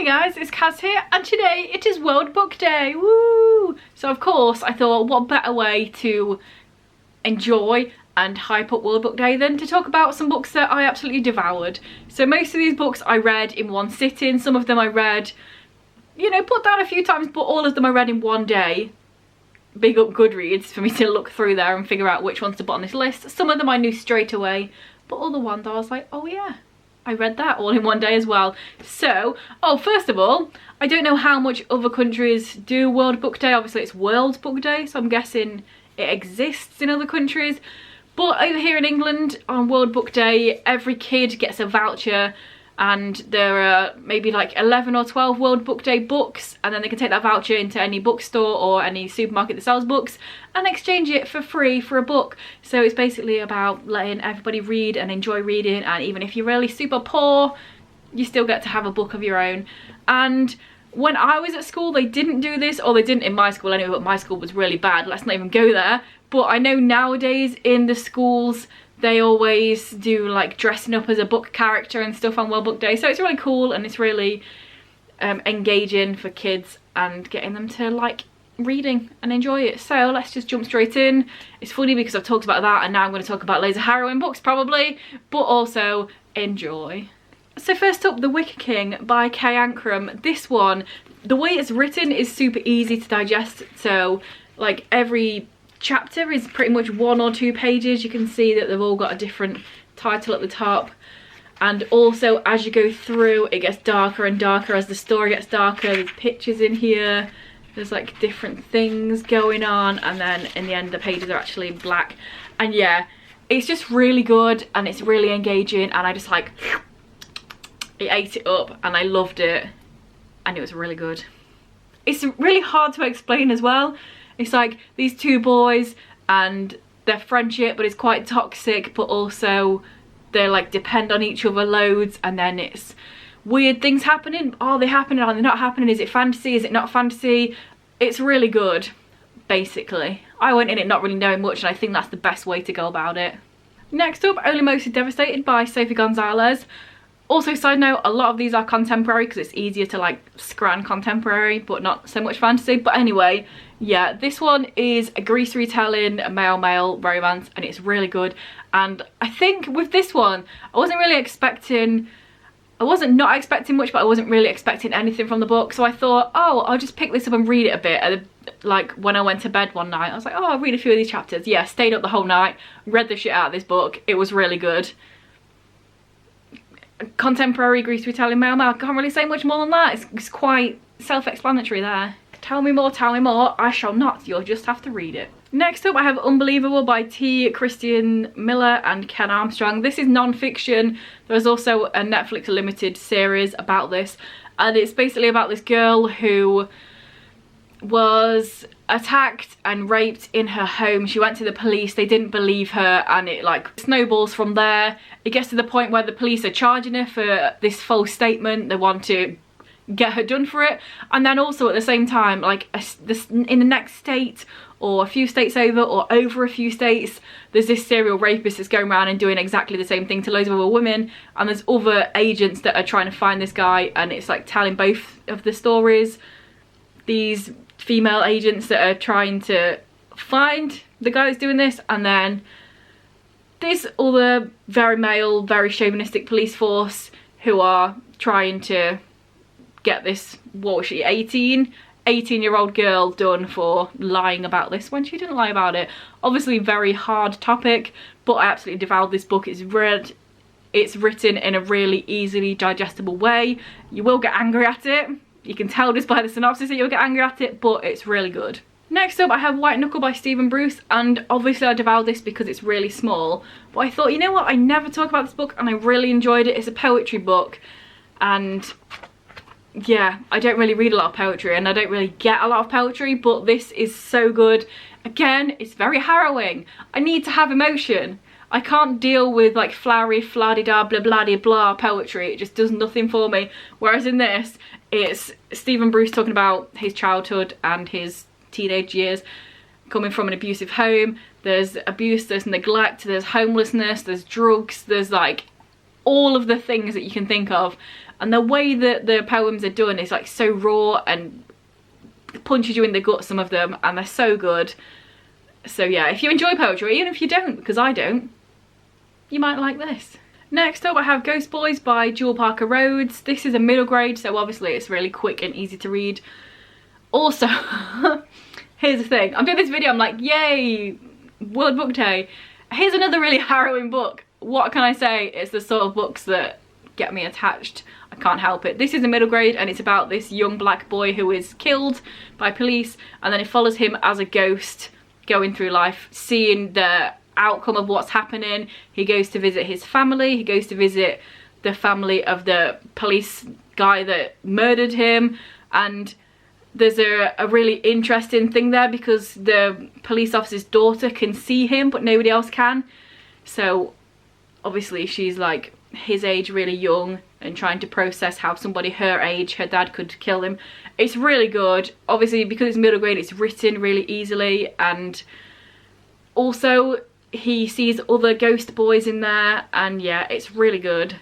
Hey guys, it's Kaz here, and today it is World Book Day, woo! So of course I thought, what better way to enjoy and hype up World Book Day than to talk about some books that I absolutely devoured. So most of these books I read in one sitting, some of them I read, you know, put down a few times, but all of them I read in one day. Big up Goodreads for me to look through there and figure out which ones to put on this list. Some of them I knew straight away, but other ones I was like, oh yeah, I read that all in one day as well. So, first of all, I don't know how much other countries do World Book Day. Obviously it's World Book Day, so I'm guessing it exists in other countries. But over here in England, on World Book Day, every kid gets a voucher, and there are maybe like 11 or 12 World Book Day books, and then they can take that voucher into any bookstore or any supermarket that sells books and exchange it for free for a book. So it's basically about letting everybody read and enjoy reading, and even if you're really super poor, you still get to have a book of your own. And when I was at school, they didn't do this, or they didn't in my school anyway, but my school was really bad, let's not even go there. But I know nowadays in the schools they always do like dressing up as a book character and stuff on World Book Day, so it's really cool and it's really engaging for kids and getting them to like reading and enjoy it. So let's just jump straight in. It's funny because I've talked about that and now I'm going to talk about loads of harrowing books probably, but also enjoy. So first up, The Wicker King by Kayankram. This one, the way it's written is super easy to digest, so like every chapter is pretty much 1 or 2 pages. You can see that they've all got a different title at the top, and also as you go through it gets darker and darker as the story gets darker. There's pictures in here, there's like different things going on, and then in the end the pages are actually black. And yeah, it's just really good and it's really engaging, and I just like it ate it up and I loved it, and it was really good. It's really hard to explain as well. It's like these two boys and their friendship, but it's quite toxic, but also they like depend on each other loads, and then it's weird things happening. Are they happening? Are they not happening? Is it fantasy? Is it not fantasy? It's really good, basically. I went in it not really knowing much, and I think that's the best way to go about it. Next up, Only Mostly Devastated by Sophie Gonzalez. Also, side note, a lot of these are contemporary because it's easier to like scran contemporary, but not so much fantasy. But anyway, yeah, this one is a Grease retelling, a male-male romance, and it's really good. And I think with this one, I wasn't not expecting much, but I wasn't really expecting anything from the book. So I thought, oh, I'll just pick this up and read it a bit. And like when I went to bed one night, I was like, oh, I'll read a few of these chapters. Yeah, stayed up the whole night, read the shit out of this book. It was really good. Contemporary Grease retelling male-male. I can't really say much more than that. It's quite self-explanatory there. Tell me more, tell me more. I shall not. You'll just have to read it. Next up, I have Unbelievable by T. Christian Miller and Ken Armstrong. This is non-fiction. There's also a Netflix limited series about this, and it's basically about this girl who was attacked and raped in her home. She went to the police, they didn't believe her, and it like snowballs from there. It gets to the point where the police are charging her for this false statement. They want to get her done for it, and then also at the same time, like in the next state or a few states over or over a few states, there's this serial rapist that's going around and doing exactly the same thing to loads of other women, and there's other agents that are trying to find this guy, and it's like telling both of the stories. These female agents that are trying to find the guy that's doing this, and then this other very male, very chauvinistic police force who are trying to get this, what was she, 18-year-old girl done for lying about this when she didn't lie about it. Obviously very hard topic, but I absolutely devoured this book. It's written in a really easily digestible way. You will get angry at it. You can tell just by the synopsis that you'll get angry at it, but it's really good. Next up, I have White Knuckle by Stephen Bruce, and obviously I devoured this because it's really small, but I thought, you know what, I never talk about this book and I really enjoyed it. It's a poetry book, and yeah, I don't really read a lot of poetry and I don't really get a lot of poetry, but this is so good. Again, it's very harrowing. I need to have emotion. I can't deal with like flowery, fla-di-da, blah-blah-di-blah poetry. It just does nothing for me. Whereas in this, it's Stephen Bruce talking about his childhood and his teenage years, coming from an abusive home. There's abuse, there's neglect, there's homelessness, there's drugs, there's like all of the things that you can think of. and the way that the poems are done is like so raw and punches you in the gut, some of them, and they're so good. So yeah, if you enjoy poetry, even if you don't, because I don't, you might like this. Next up I have Ghost Boys by Jewel Parker Rhodes. This is a middle grade, so obviously it's really quick and easy to read. Also, here's the thing, I'm doing this video, I'm like, yay, World Book Day. Here's another really harrowing book. What can I say? It's the sort of books that get me attached. I can't help it. This is a middle grade and it's about this young black boy who is killed by police, and then it follows him as a ghost going through life, seeing the outcome of what's happening. He goes to visit his family, he goes to visit the family of the police guy that murdered him, and there's a really interesting thing there because the police officer's daughter can see him but nobody else can. So obviously she's like his age, really young, and trying to process how somebody her age, her dad, could kill him. It's really good. Obviously because it's middle grade, it's written really easily, and also he sees other ghost boys in there, and yeah, it's really good.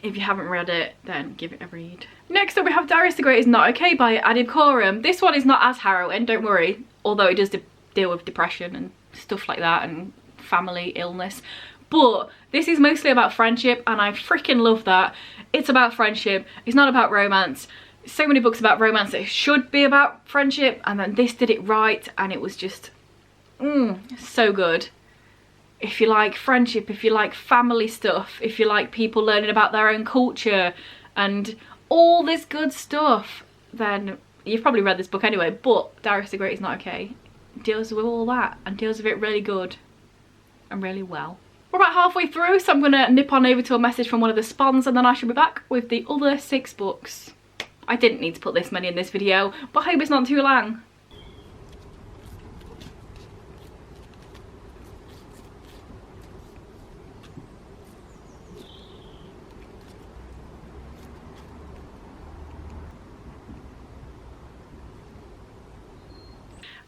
If you haven't read it, then give it a read. Next up we have Diaries the Great Is Not Okay by I DEVOURED. This one is not as harrowing, don't worry, although it does deal with depression and stuff like that and family illness. But this is mostly about friendship, and I freaking love that. It's about friendship, it's not about romance. So many books about romance that should be about friendship, and then this did it right, and it was just so good. If you like friendship, if you like family stuff, if you like people learning about their own culture and all this good stuff, then you've probably read this book anyway, but Diaries the Great Is Not Okay deals with all that and deals with it really good and really well. We're about halfway through, so I'm going to nip on over to a message from one of the spons, and then I shall be back with the other 6 books. I didn't need to put this many in this video, but I hope it's not too long.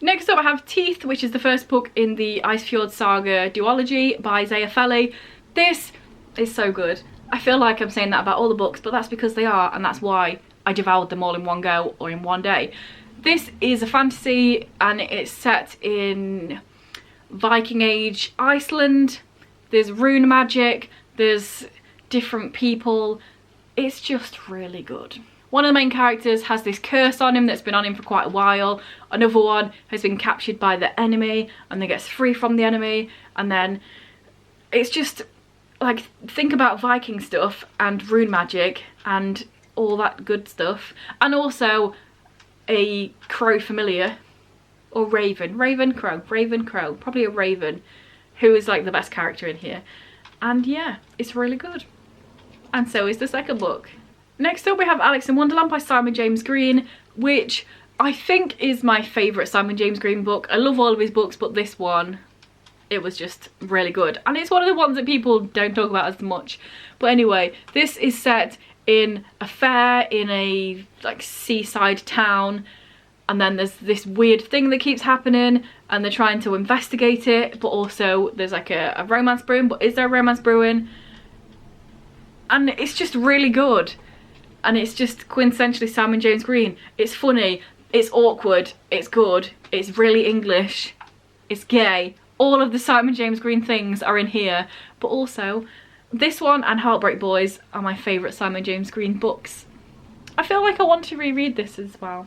Next up I have Teeth, which is the first book in the Icefjord Saga duology by Zaya Feli. This is so good. I feel like I'm saying that about all the books, but that's because they are, and that's why I devoured them all in one go or in one day. This is a fantasy and it's set in Viking Age Iceland. There's rune magic, there's different people. It's just really good. One of the main characters has this curse on him that's been on him for quite a while. Another one has been captured by the enemy and then gets free from the enemy. And then it's just like, think about Viking stuff and rune magic and all that good stuff. And also a crow familiar, or raven, crow, probably a raven, who is like the best character in here. And yeah, it's really good. And so is the second book. Next up we have Alice in Wonderland by Simon James Green, which I think is my favourite Simon James Green book. I love all of his books, but this one, it was just really good. And it's one of the ones that people don't talk about as much. But anyway, this is set in a fair in a like seaside town, and then there's this weird thing that keeps happening and they're trying to investigate it, but also there's like a romance brewing. But is there a romance brewing? And it's just really good. And it's just quintessentially Simon James Green. It's funny, it's awkward, it's good, it's really English, it's gay. All of the Simon James Green things are in here. But also, this one and Heartbreak Boys are my favourite Simon James Green books. I feel like I want to reread this as well.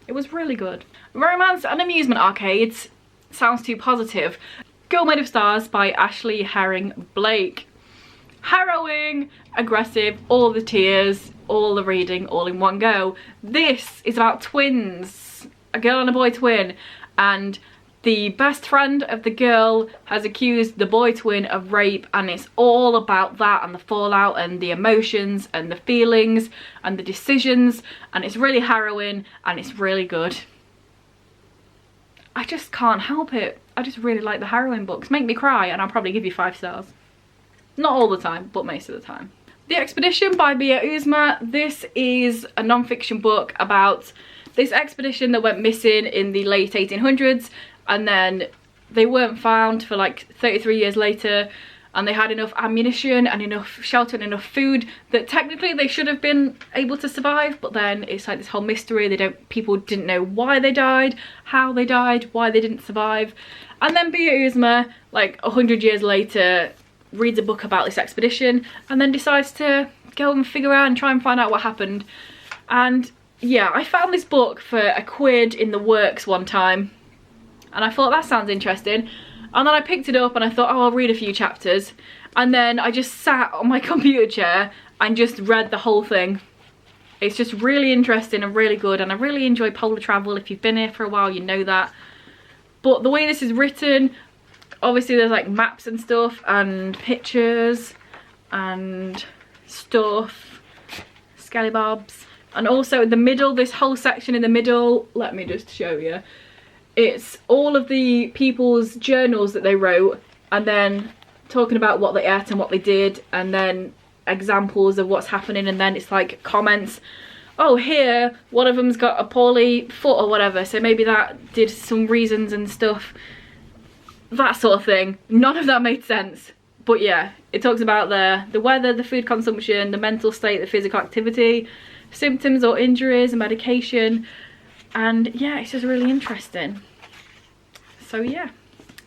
It was really good. Romance and Amusement Arcades sounds too positive. Girl Made of Stars by Ashley Herring Blake. Harrowing, aggressive, all the tears, all the reading, all in one go. This is about twins, a girl and a boy twin, and the best friend of the girl has accused the boy twin of rape, and it's all about that and the fallout and the emotions and the feelings and the decisions, and it's really harrowing and it's really good. I just can't help it. I just really like the harrowing books. Make me cry and I'll probably give you 5 stars. Not all the time, but most of the time. The Expedition by Bia Uzma. This is a non-fiction book about this expedition that went missing in the late 1800s, and then they weren't found for like 33 years later, and they had enough ammunition and enough shelter and enough food that technically they should have been able to survive, but then it's like this whole mystery. People didn't know why they died, how they died, why they didn't survive. And then Bia Uzma, like 100 years later, reads a book about this expedition and then decides to go and figure out and try and find out what happened. And yeah, I found this book for £1 in the works one time, and I thought that sounds interesting. And then I picked it up and I thought, oh, I'll read a few chapters. And then I just sat on my computer chair and just read the whole thing. It's just really interesting and really good, and I really enjoy polar travel. If you've been here for a while, you know that. But the way this is written, obviously there's like maps and stuff and pictures and stuff, scallybobs. And also in the middle, this whole section in the middle, let me just show you. It's all of the people's journals that they wrote, and then talking about what they ate and what they did, and then examples of what's happening, and then it's like comments. Oh, here, one of them's got a poorly foot or whatever, so maybe that did some reasons and stuff. That sort of thing. None of that made sense. But yeah, it talks about the weather, the food consumption, the mental state, the physical activity, symptoms or injuries, medication, and yeah, it's just really interesting. So yeah,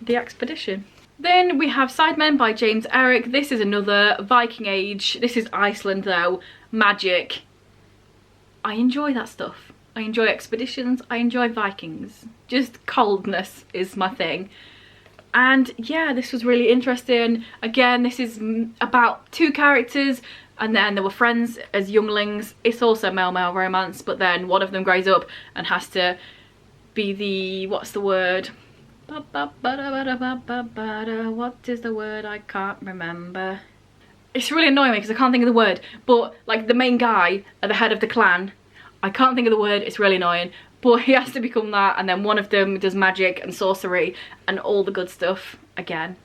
the expedition. Then we have Sidemen by James Eric. This is another Viking Age. This is Iceland though. Magic. I enjoy that stuff. I enjoy expeditions. I enjoy Vikings. Just coldness is my thing. And yeah, this was really interesting. Again, this is about 2 characters, and then they were friends as younglings. It's also male-male romance, but then one of them grows up and has to be the, what's the word? What is the word? I can't remember. It's really annoying me because I can't think of the word, but like the main guy at the head of the clan, I can't think of the word, it's really annoying, but he has to become that, and then one of them does magic and sorcery and all the good stuff again.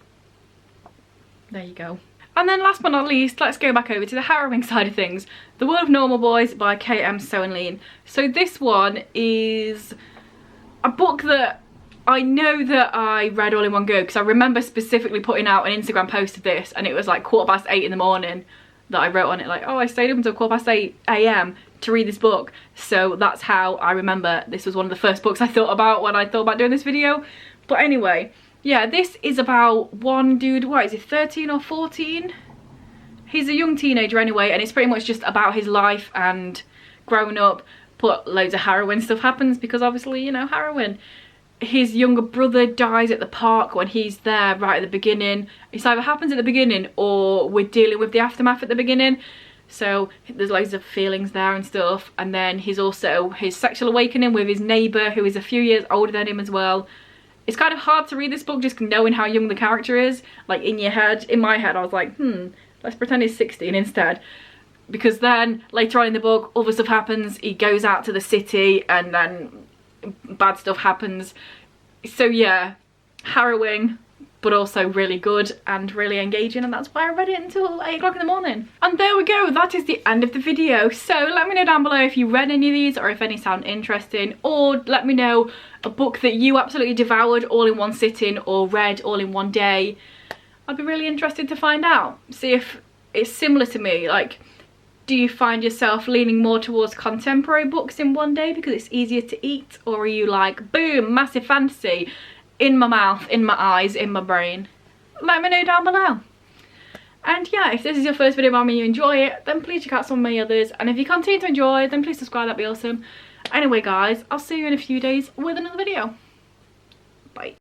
There you go. And then last but not least, let's go back over to the harrowing side of things. The World of Normal Boys by K.M. Soenleen. So this one is a book that I know that I read all in one go, because I remember specifically putting out an Instagram post of this, and it was like 8:15 in the morning that I wrote on it, like, oh, I stayed up until 8:15 AM to read this book. So that's how I remember this was one of the first books I thought about when I thought about doing this video. But anyway, yeah, this is about one dude, what is he, 13 or 14? He's a young teenager anyway, and it's pretty much just about his life and growing up, but loads of harrowing stuff happens because obviously, you know, harrowing. His younger brother dies at the park when he's there right at the beginning. It either happens at the beginning or we're dealing with the aftermath at the beginning. So there's loads of feelings there and stuff. And then he's also his sexual awakening with his neighbour, who is a few years older than him as well. It's kind of hard to read this book just knowing how young the character is. Like in your head, in my head, I was like, let's pretend he's 16 instead. Because then later on in the book, other stuff happens. He goes out to the city and then bad stuff happens. So yeah, harrowing, but also really good and really engaging, and that's why I read it until 8 o'clock in the morning. And there we go, that is the end of the video. So let me know down below if you read any of these or if any sound interesting, or let me know a book that you absolutely devoured all in one sitting or read all in one day. I'd be really interested to find out, see if it's similar to me. Like, do you find yourself leaning more towards contemporary books in one day because it's easier to eat? Or are you like, boom, massive fantasy, in my mouth, in my eyes, in my brain? Let me know down below. And yeah, if this is your first video about me and you enjoy it, then please check out some of my others. And if you continue to enjoy, then please subscribe, that'd be awesome. Anyway guys, I'll see you in a few days with another video.